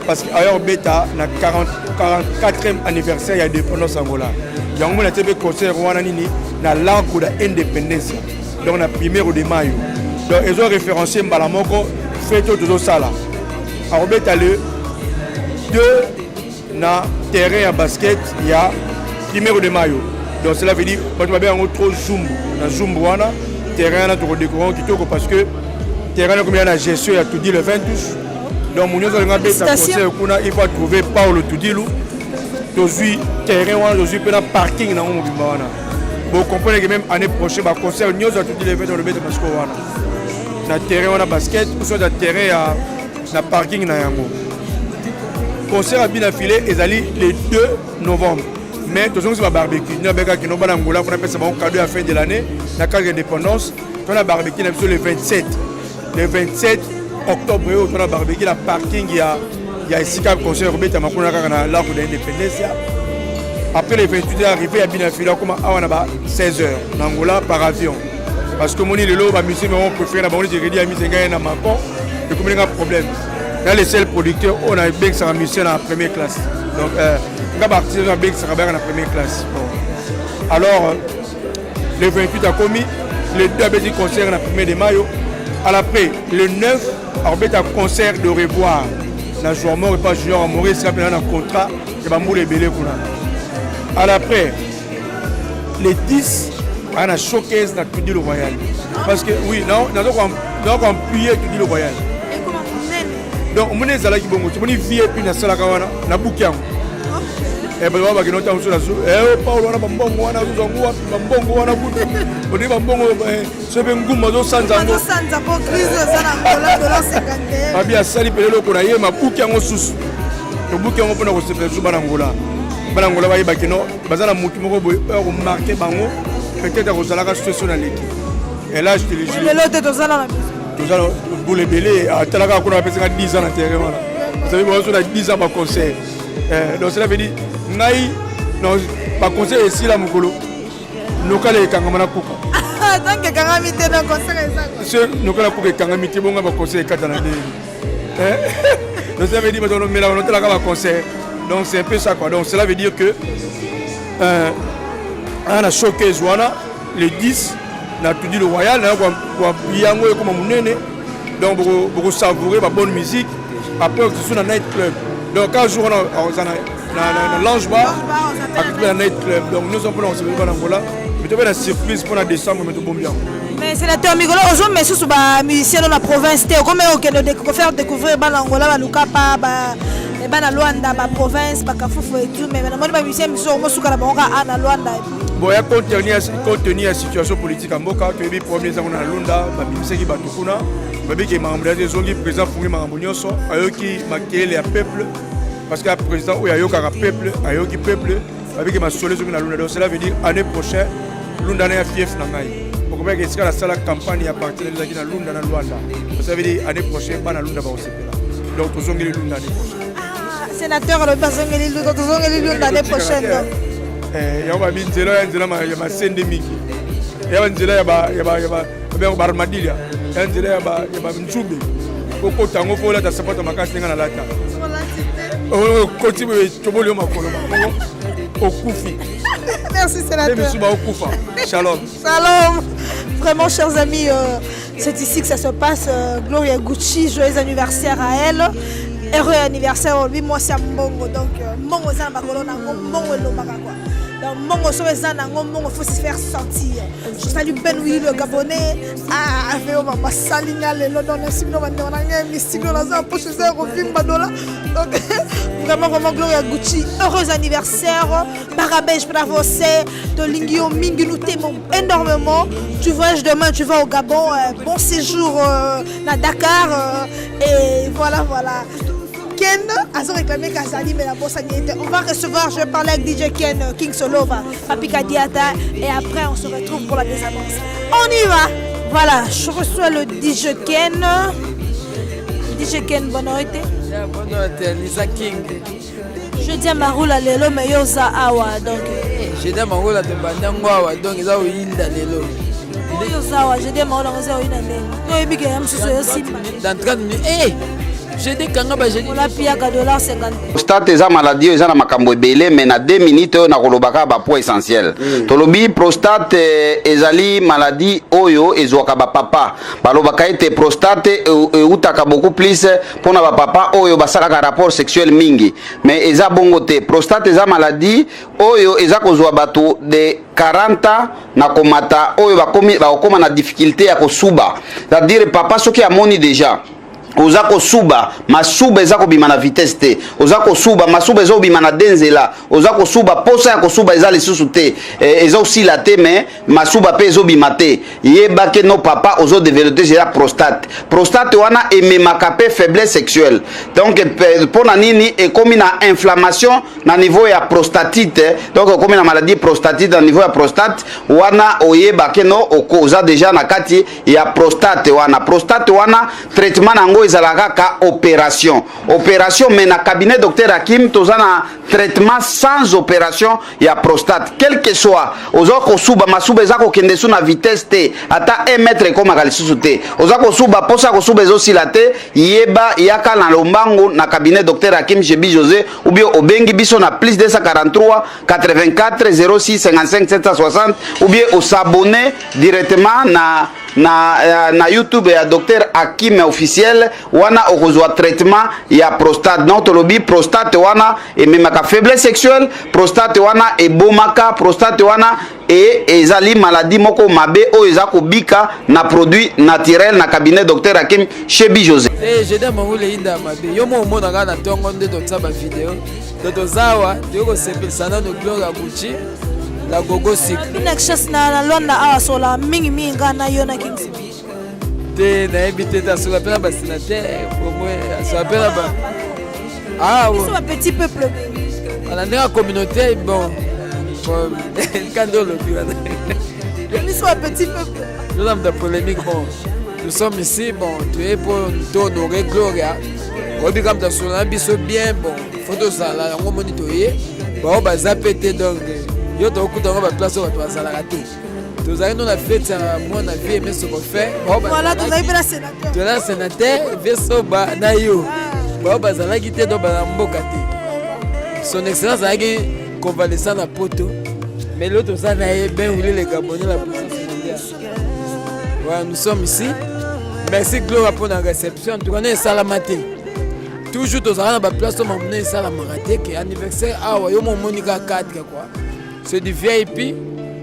Parce que ailleurs beta na 44e anniversaire il y a indépendance Angola. Yango na tebe concert wana nini na l'arc de l'indépendance. Donc la première de mayo. Donc ils ont référencé Mbalamoko fait tout ça là. Alors beta le 2 na terrain à basket il y a première de mayo. Donc cela veut dire quand tu vas bien en trop zoom na zoom wana terrain là tu redécorer kitoko parce que terrain là comme il y a la gestion il y a tout dit le 20 touche. Donc mon nous allons beta conseil kuna il faut trouver Paulo Tudilu. Aujourd'hui terrain wana aujourd'hui pe na parking na ngombi wana. Vous comprenez que même l'année prochaine, le concert, nous avons tout levé dans le maître parce qu'on a terrain, on a basket, ou soit un terrain à parking. Le concert a bien affilé et allé le 2 novembre. Mais tout c'est un barbecue. Nous avons un Angola, on appelle ça un cadeau à la fin de l'année, la carte d'indépendance. On a barbecue le 27. Le 27 octobre, on a barbecue, la parking, il y a ici un concert, on a l'arbre d'indépendance. Après les 28 heures arrivé à Binafila, comme à 16 heures, en Angola par avion. Parce que mon île est là, ma musique, on préfère la bonne j'ai dit à Misenga et à Macon, et comme il y a un problème. Là, les seuls producteurs, on a bien que ça va mission dans la première classe. Donc, on va partir dans la première classe. Bon. Alors, le 28 a commis, le 2 a été concert dans la première de mayo. Après, le 9, on a un concert de revoir. Dans le jour mort et pas junior à mourir, c'est un contrat, et va mourir belé pour là. Après, les 10, on a showcase dans tout le royal. Parce que oui, non, on a appuyé tout le royal. Donc, on est là qui bon, on est vieux puis na sala kawana, na bukiam. Et ben baba kinota usura su. Paulo na bambongo wana uzongo wapi bambongo wana butu. On est bambongo sebe nguma zo sanza ngo. Sanza po crise sana dola $51. Abi asali pelelo ko na ye mabukiam susu. To bukiam pona ko sepe su bana ngola. Banangola bayi bakino bazana mutu moko boye ko marquer bango peut-être ko zalaka situation na l'équipe. Et là je te le dis. Le lot de zala na. Nous allons pour les belés à Talaka qu'on a passé 10 ans à terrain. Vous savez, on a 10 ans par conseil. Donc cela veut dire naï non par conseil ici la mukolo. Nous quand les kangamana kuka. Tant que kangamité dans conseil ça. Nous quand la kuka kangamité bon ba conseil katana. Donc ça veut dire que mais là on a la conseil. Donc c'est un peu ça quoi. Donc cela veut dire que on a showcase wana le 10 na tout dit le royal na kwa yango comme munene donc beaucoup savourer ma bonne musique après que ce soit na night club donc un jour on na lounge bar à night club donc nous sommes là on se met en Angola mais tu vas la surprise pour la décembre mais tout bon bien. Mais sénateur Migolo aujourd'hui mais sous ba musicien dans la province té comment on peut faire découvrir ba Angola ba Lukapa ba na Luanda ba province ba Kafufu et tout mais maintenant ba musicien biso mo suka na bango na Luanda. Bon ya contenir la situation politique en Mboka tu es premier za na Lunda ba musicien qui ba tukuna ba bi ke mambre des zongi président fungi mambo nyonso ayoki makele ya peuple parce que le président où ayoka peuple ayoki peuple avec ma solution na Lunda donc cela veut dire année prochaine Lunda na fief na ngai. Pourquoi est-ce que la salle campagne à partir de la Lunda na Luanda ça veut dire année prochaine pas na Lunda ba osepela donc tous zongi Lunda l'année prochaine. Sénateur le bazongeli Lunda tous zongi Lunda l'année prochaine. Ya ba binzela ya nzela ma sende miki ya nzela ya ba barmadilia ya nzela ya ba mchube koko tango fola ta sapata makasi ngana lata oh koti be tobolo makolo okufi. Merci sénateur. Shalom. Shalom. Vraiment chers amis, c'est ici que ça se passe. Gloria Gucci, joyeux anniversaire à elle. Heureux anniversaire aujourd'hui, moi c'est Mbongo. Donc Mbongo c'est un bakolo na Mbongo le makakwa. Donc Mbongo so eza na Mbongo faut se faire sentir. Je salue Ben Willy le Gabonais. Ah, avec ma salinga le lodon na simno ba ndona ngemi signo na za poche za revim badola. Donc vraiment Gloria Gucci, heureux anniversaire. Barabège bravo c'est de Lingio Mingi nous t'aimons énormément. Tu voyages demain, tu vas au Gabon. Bon séjour à Dakar et voilà. Ken a réclamé Kazali mais la bosse on va recevoir, je vais parler avec DJ Ken, King Solova, Papi Kadiata et après on se retrouve pour la désannonce. On y va. Voilà, je reçois le DJ Ken. DJ Ken, bonne nuit. Bonne nuit, Lisa King. Je dis à Maroula Lelo mais yoza awa donc. Je dis à Maroula de Bandango awa donc ils ont Inda Lelo. Yoza awa, je dis à Maroula yoza Inda Lelo. Yo ebi ke yam suso yo simba. Dans 30 minutes. Eh j'ai dit kanga ba j'ai dit la piaka $50. Prostate eza maladie eza na makambo ebele mais na 2 minutes na kolobaka ba point essentiel. Tolobi prostate ezali maladie oyo ezwaka ba papa. Balobaka ete prostate utaka beaucoup plus pona ba papa oyo basalaka rapport sexuel mingi. Mais eza bongo te. Prostate eza maladie oyo eza kozwa bato de 40 na komata oyo bakoma na difficulté ya kosuba. C'est-à-dire papa soki amoni déjà oza kosuba masuba eza kobima na vitesse te oza kosuba masuba eza kobima na denzela oza kosuba posa ya kosuba eza lisusu te eza osila te mais masuba pe ezobima te yeba ke no papa ozo développer déjà prostate wana ememaka pe faiblesse sexuelle donc pona nini ekomi na inflammation na niveau ya prostatite donc ekomi na maladie prostatite na niveau ya prostate wana oyeba ke no oza déjà na kati ya prostate wana traitement nango ezalaka ka opération mais na cabinet docteur Hakim tozana traitement sans opération ya prostate quel que soit ozo kosuba masuba eza kokende su na vitesse te ata 1 mètre ekomaka lisusu te ozo kosuba posa kosuba ezosila te yeba yaka na lombango na cabinet docteur Hakim Jebi José ou bien obengi biso na plus 243 84 06 55 760 ou bien s'abonner directement na YouTube ya docteur Hakim officiel wana okozwa traitement ya prostate donc tolobi prostate wana ememaka faiblesse sexuelle prostate wana ebomaka prostate wana ezali maladie moko mabe oyo eza kobika na produit naturel na cabinet docteur Hakim Shebi José. Je dis Maroula Inda mabe yo mo monaka na tongo nde totsaba video tozawa ndeko sepelisa na Gloria Gucci la gogo sik next na Luanda awa sola mingi ngana yo na Kings te na ebité ta sola pena ba sénateur pour moi ça pena ba c'est un petit peuple on a une communauté bon quand on le dit c'est un petit peuple nous avons de polémique bon nous sommes ici bon tu es pour honorer Gloria obi comme ta sola biso bien bon photo ça là on monitorer bon ba zapete donc yo to okuta ba place ba bazalaka te tozali no na fête ya mwana vie mais ce qu'on fait voilà tozali pe na sénateur tu es sénateur veso ba na yo ba bazalaki te do ba mboka te son excellence azalaki convalescent na poto mais l'autre ça na Ben Willy le Gabonais la puissance mondiale Ouais, nous sommes ici. Merci Gloria pour la réception. En tout cas, nous sommes salamaté. Toujours tous à la place où on est salamaté. Que anniversaire, ah ouais, on Monica 4 quoi. C'est du VIP.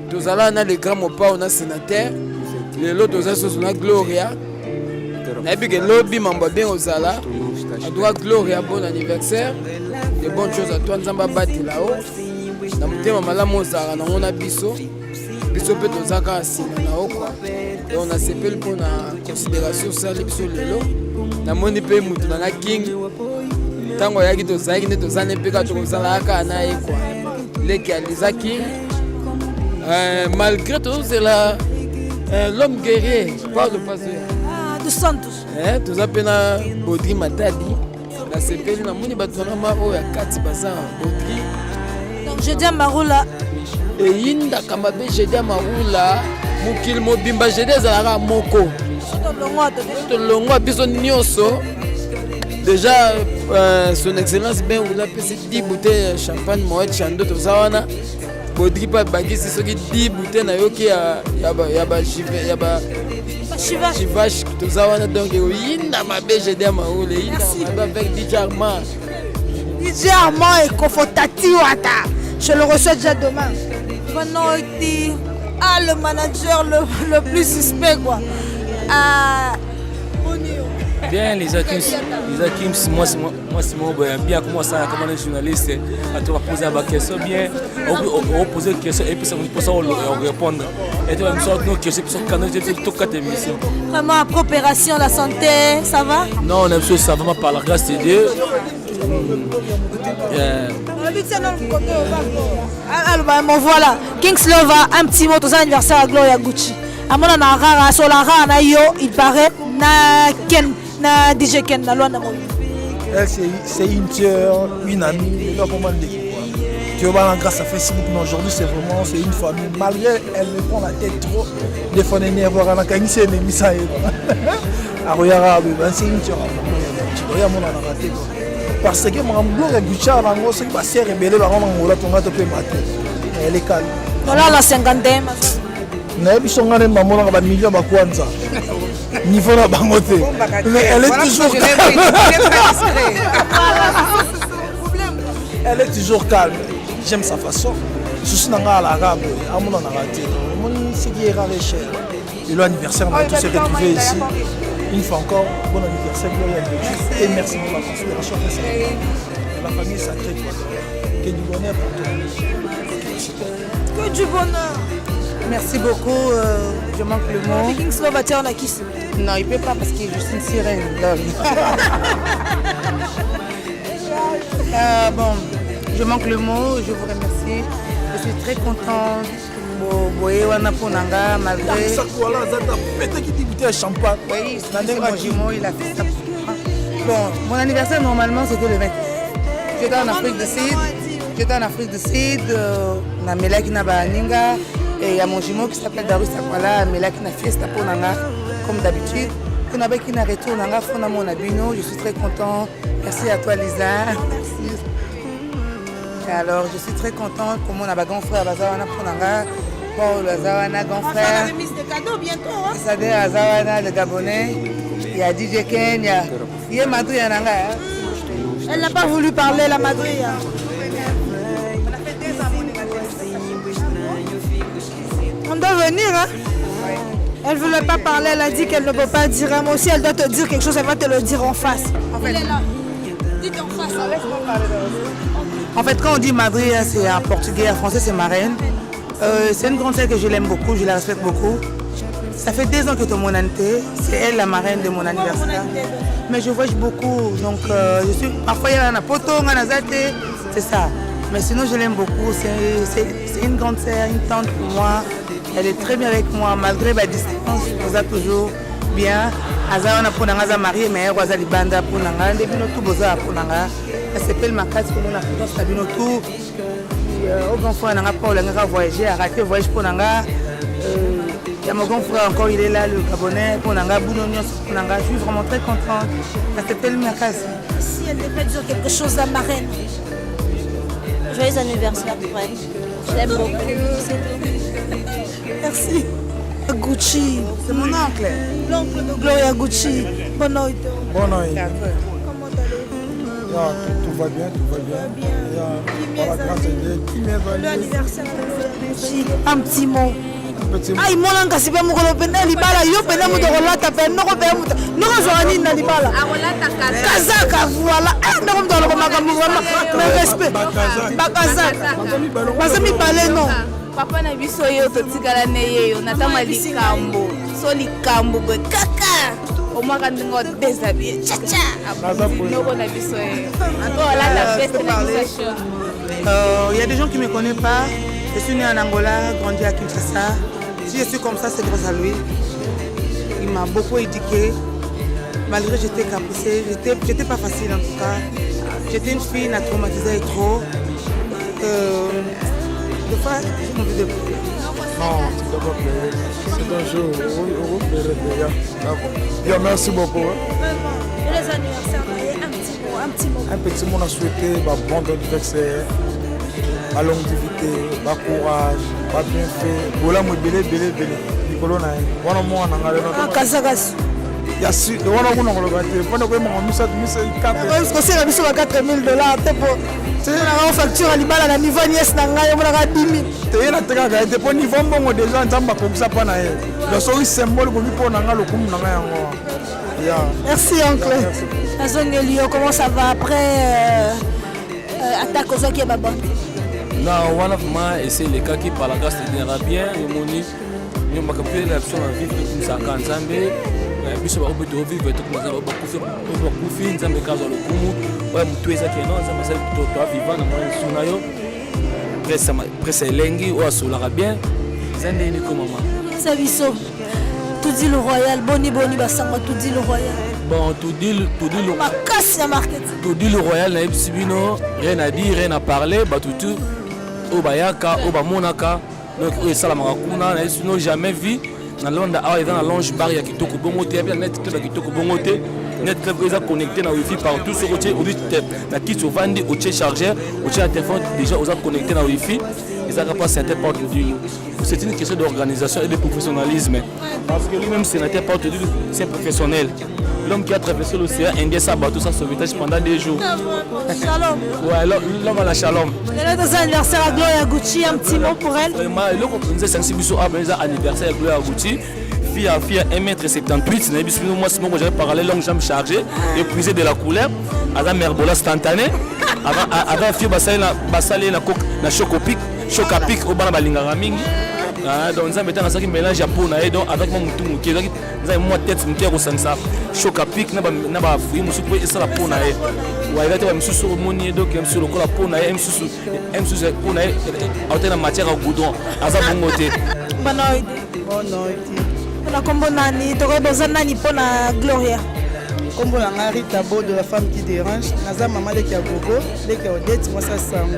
Tous à la les grands mopas, on a sénateur. Les lots tous à sur la Gloria. Et puis que lobby m'envoie bien aux ala. On doit Gloria bon anniversaire. Des bonnes choses à toi, nous avons battu là-haut. Dans mon thème, on a biso. Biso peut nous avoir assis là-haut quoi. Et on a CPL pour la considération ça les biso lelo. Na moni pe mutu na king. Tango yaki to zaki ne to zane pe ka to sala ka na e quoi. Les qui a les king. Malgré tout c'est là l'homme guerrier, pas le pasteur. Ah, de Santos. Tous appena Baudry Matadi. La CPL na moni batona ma o ya kati baza Baudry. Donc je dis à Maroula. Et Yinda Kamabe, je dis à Maroula, Moukil Mobimba, je dis à Moko. Longo, Bison Nyoso. Déjà, son excellence, ben, vous l'avez passé 10 bouteilles de champagne, Moët Chando, tout ça, on a. Baudry Bagui, c'est ce qui 10 bouteilles, il y a Chivache, tout ça, on a donc Yinda Mabe, je dis à Maroula, Yinda Mabe avec DJ Armand. DJ Armand et Kofotati Wata. Je le reçois déjà demain. Ah, le manager le plus suspect quoi. Bien les Hakims, moi c'est mon bien comment ça comment les journalistes à te poser des questions bien, on poser des questions et puis ça pour ça on répondre. Et toi nous sortons nos questions sur canal de toute cette émission. Vraiment à coopération la santé, ça va? Non, on a besoin ça va par la grâce de Dieu. Bon voilà, Kings Lova, un petit mot aux anniversaire à Gloria Gucci. À mon rara, sur la rara, na yo, il paraît, na Ken, na DJ Ken, na loin de moi. C'est une sœur, une amie, là comment dire. Tu vois, grâce à Facebook, mais aujourd'hui c'est vraiment c'est une famille. Malgré elle me prend la tête trop, des fois elle est voir un canisse et mis ça. C'est une sœur. Tu dois y avoir mon raté. Parce que mon Gloria Gucci a un gros c'est pas serré belé la rendre en ton gâteau peut mater. Elle est calme. Voilà la 50e. Na biso ngane maman na ba million ba kwanza. Niveau na bangote. Mais elle est toujours calme. Elle est toujours calme. J'aime sa façon. Je suis dans l'arabe, à mon arabe. Mon c'est qui est rare et cher. Et l'anniversaire on a tous été retrouvés ici. Une fois encore, bon anniversaire Gloria Gucci et merci pour la considération de la famille sacrée. Que du bonheur pour toi. Que du bonheur. Merci beaucoup, je manque le mot. Kings Lova, tiens, on a qui? Non, il ne peut pas parce qu'il est juste une sirène. Bon, je manque le mot, je vous remercie. Je suis très contente. Boye wana ponanga malgré. Ça quoi là, ça t'a pété qui dit bouteille de champagne. Oui, c'est mon jumeau, il a fait ça. Bon, mon anniversaire normalement c'était le 20. J'étais en Afrique du Sud. Na Melaki na Baninga et il y a mon jumeau qui s'appelle Darus Sakwala, Melaki na fiesta ponanga comme d'habitude. On a qui na retour nanga fona mon abino, je suis très content. Merci à toi Lisa. Merci. Et alors, je suis très contente pour mon grand frère Bazawana Ponanga, Paul Bazawana, grand frère. On va faire la remise de cadeaux bientôt. Hein? Sadé Azawana, le Gabonais. Il y a DJ Ken, il y a Madri Ananga. Elle n'a pas voulu parler, la Madri. Hein? On doit venir, hein? Oui. Elle ne voulait pas parler, elle a dit qu'elle ne peut pas dire un mot. Si elle doit te dire quelque chose, elle va te le dire en face. Elle est là. Dites en face. Laisse-moi parler de En fait, quand on dit Madri, c'est en portugais, en français, c'est ma reine. C'est une grande sœur que je l'aime beaucoup, je la respecte beaucoup. Ça fait 2 ans que tu es mon année, c'est elle la marraine de mon anniversaire. Mais je voyage beaucoup, donc je suis... Parfois, il y a un poto, c'est ça. Mais sinon, je l'aime beaucoup. C'est une grande sœur, une tante pour moi. Elle est très bien avec moi, malgré la distance, on a toujours bien. Azawana Ponanga za marié, mais elle a libanda Ponanga, Debino tout boza Ponanga. Elle s'appelle Makati, on a fait Sabino tout. Au grand frère, on a pas voyagé, a raté voyage Ponanga. Il y a mon grand frère encore, il est là, le Gabonais, Ponanga, Boulognos, Ponanga. Je suis vraiment très contente. Elle s'appelle Makati. Si elle devait dire quelque chose à ma reine. Joyeux anniversaire, ouais. Je l'aime beaucoup. Merci. Gucci. C'est mon oncle. L'oncle de Gloria Gucci. Bonne nuit. Bonne nuit. Tout va bien, tout va bien. Par la grâce de Dieu, qui m'évalue. L'anniversaire de Gucci. Un petit mot. Ai mona ngasi pe mokolo pena libala yo pena muto kolata pe noko pe muto noko zoni na libala kazaka voilà noko muto lo makambo vraiment mais respect bakazaka bazami balé non papa na biso yo totikala ne yeyo natama likambo so likambo boy kaka omaka ndingo déshabillé chacha noko na biso yo voilà la fête de il y a des gens qui me connaissent pas. Je suis né en Angola, grandi à Kinshasa. Si je suis comme ça, c'est grâce à lui. Il m'a beaucoup éduqué. Malgré que j'étais capricée, j'étais pas facile en tout cas. J'étais une fille, n'a traumatisée trop. Des fois, j'ai envie de pleurer. Non, tu dois pas pleurer. C'est un jour, on va pleurer. Merci beaucoup. Les anniversaires, un petit mot. Un petit mot à souhaiter, bon anniversaire. Ba longévité, ba courage, ba bienfait. Bola mo belé. Nikolo na wana mo na ngale no. Kasagas. Ya si, de wana kuna ngolo bate. Pona ko mo misa 4. Est-ce que c'est la mission à $4,000 tepo? C'est la facture à libala na niveau nièce na ngai mo na 10,000. Te na teka ga te poni niveau mbongo déjà nzamba ko bisa pa na ye. Le sori symbole ko bipo na ngalo kumu na ngai yango. Merci oncle. Azongelio, comment ça va après attaque aux qui est babon? Non, one of my c'est les cas qui par la grâce de Dieu bien et moni nous m'a capté la option à vivre comme ça quand Zambé biso ba obeto vivre tout comme ça ba kufi Nzambe kazo le kumu ouais mutweza keno Nzambe ça to vivant na moi sunayo presse lengi ou asola bien zande ni comme maman Saviso tout dit le royal boni basanga tout dit le royal. Bon, tout dit le ma casse la market. Tout dit le royal na Ibsibino, rien à dire, rien à parler, bah tout Obayaka, Obamonaka, donc ça la marakuna, n'a jamais vu dans l'onde à dans la longe barrière qui toque bongoté, bien net club qui toque bongoté, net club ils a connecté na wifi partout sur côté au la qui se vend au chargeur, au téléphone déjà ils a connecté na wifi, ils a pas certaines portes du. C'est une question d'organisation et de professionnalisme. Parce que lui-même, c'est n'était pas autour, c'est un professionnel. L'homme qui a traversé l'océan Indien, ça a battu sa sauvetage pendant des jours. Shalom. Ouais, l'homme à la shalom. Elle est dans un anniversaire à Gloria Gucci, un petit mot pour elle. Vraiment, le comprenez, c'est un anniversaire à Gloria Gucci. Fille à 1m78, moi, c'est moi, j'avais parlé longue jambe chargée, épuisé de la couleur, à la merbola instantanée. Avant, fille, bassalé na chocopic, chocapic, au bas de la mingi. Donc nous avons un mélange japonais donc avec mon mouton qui est moi tête qui est au sens choc à pic n'a pas fouillé monsieur pour essayer la pona ouais il a été monsieur sur moni donc monsieur le cola pona monsieur pona en termes matière à goudron à ça bon côté on a combo nani tu as besoin nani pour la Gloria combo la Rita Bo de la femme qui dérange naza maman de qui a gogo dès que odette moi ça sango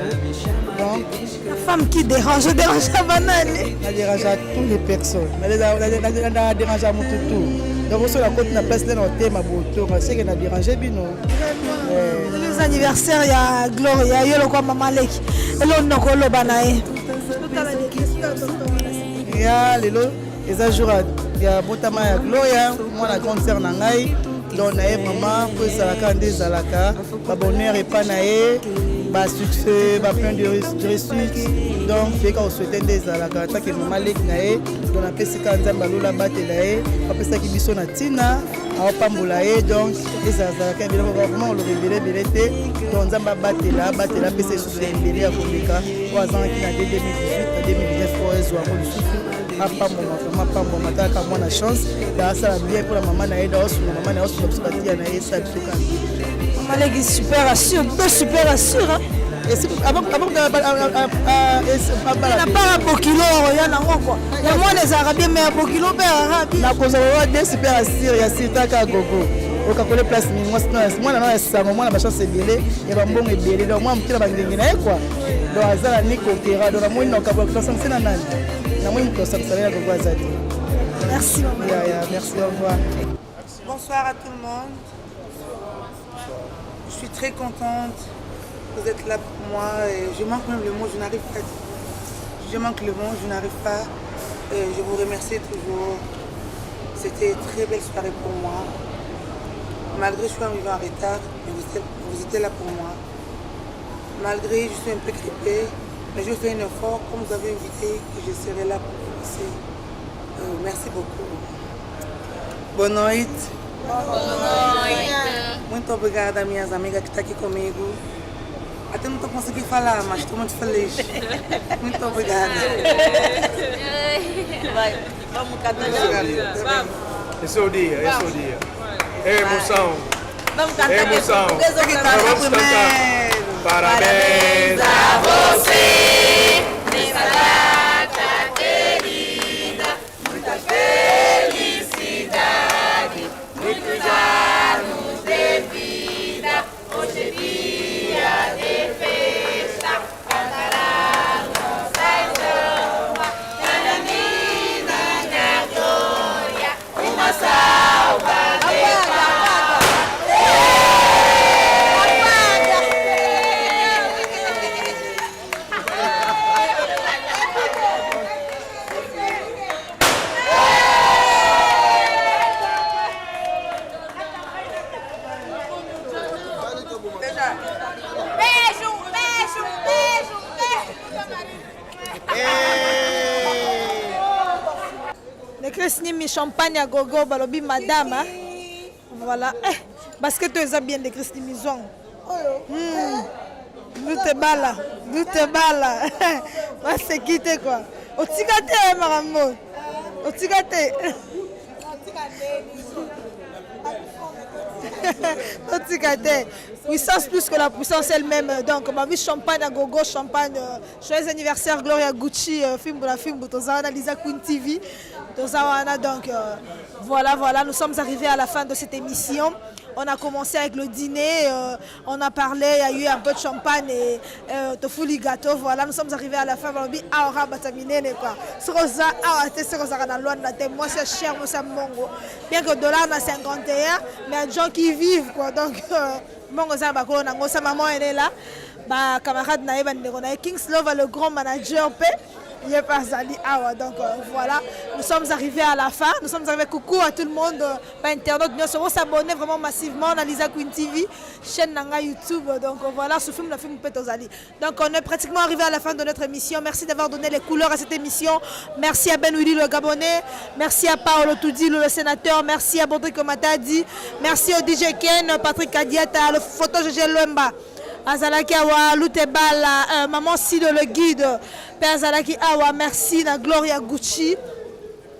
donc la femme qui dérange à banane. Elle dérange à toutes les personnes. Mais elle dérange à mon tout. Donc, on la côte na place là dans thème à boto, c'est qu'elle a dérangé bino. Les anniversaires il y a Gloria, il y a le quoi maman leki. Et l'on n'a pas banae. Il y a les lots, les ajours il y a botama ya Gloria, moi la grande sœur nangai. Donc on a vraiment pour ça la candé zalaka, ba bonheur et pas naé. Bah succès, bah plein de réussites. Donc, je vais souhaiter des alaka. Ça qui est malek nae, on a passé quand on a la batte nae, après ça qui bison na tina, on pambolae donc les alaka évidemment vraiment le révélé belete. Donc on a batté la PC sous les belé à Komeka. 3 ans qui a 2018 à 2019 pour les soirs le souffle. Apa mon maman pas mon matin quand moi la chance, là ça va bien pour la maman nae, là aussi la maman nae aussi l'obspatia nae ça tout cas. Malek est super assuré, super assuré. Avant n'a pas un beau kilo, il y a quoi. Il y a moins les Arabiens, mais un beau kilo, il y a cause de super assuré, il y a Sitaka Gogo. Au Kakole Place, moi, la chance est belée, et le bon est belé. Donc, moi, je suis là, quoi. Donc, Azala Nico Kera, donc, moi, je merci, merci, au revoir. Bonsoir à tout le monde. Je suis très contente. Vous êtes là pour moi et je manque même le mot, je n'arrive pas. Je manque le mot, je n'arrive pas. Je vous remercie toujours. C'était une très belle soirée pour moi. Malgré que je suis arrivée en retard, mais vous étiez là pour moi. Malgré que je suis un peu grippée, mais je fais un effort. Comme vous avez invité, que je serai là pour vous aussi. Merci beaucoup. Boa noite. Muito obrigada, minhas amigas que estão aqui comigo. Até não estou conseguindo falar, mas estou muito feliz. Muito obrigada. Vai, vamos cantar. Esse é o dia, esse é o dia. É emoção. Vamos cantar. É emoção. Vamos cantar. Parabéns a você nessa data querida. Muita felicidade, muitos anos de vida. Hoje é dia de festa, cantará nossa samba. Nananina, na glória, uma salva de Nimi champagne à gogo balobi madame hein? Voilà parce que tu es bien de Christine Mizong Lute bala va se quitter quoi otikate marambo otikate puissance plus que la puissance elle-même. Donc, ma vie champagne à gogo, champagne. Joyeux anniversaire, Gloria Gucci, film pour la film pour Tozawana, Lisa Queen TV. Tozawana, donc voilà, nous sommes arrivés à la fin de cette émission. On a commencé avec le dîner, on a parlé, il y a eu un peu de champagne et tofu gâteau. Voilà, nous sommes arrivés à la fin. On dit aura batamine quoi. Rosa, c'est Rosa dans loi de moi c'est cher, moi c'est mongo. Bien que le dollar na 51, mais il y a des gens qui vivent quoi. Donc mongo ça bakolo nango sa maman elle est là. Ba camarade na eba ndeko na Kings Love le grand manager P. Il est pas Zali Awa. Donc voilà, nous sommes arrivés à la fin. Nous sommes arrivés, coucou à tout le monde, pas internaute, bien sûr, s'abonner vraiment massivement à Lisa Queen TV, chaîne Nanga YouTube. Donc voilà, ce film, le film Petozali. Donc on est pratiquement arrivé à la fin de notre émission. Merci d'avoir donné les couleurs à cette émission. Merci à Ben Willy le Gabonais. Merci à Paolo Toudi le sénateur. Merci à Bondrick Matadi. Merci au DJ Ken, Patrick Kadiata, le photo GG Luemba. Azalaki Awa, Lutebala, Maman Sido le guide, Père Azalaki Awa, merci, la Gloria Gucci.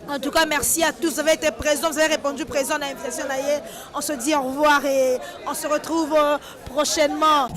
En tout cas, merci à tous, vous avez été présents, vous avez répondu présent à l'invitation. On se dit au revoir et on se retrouve prochainement.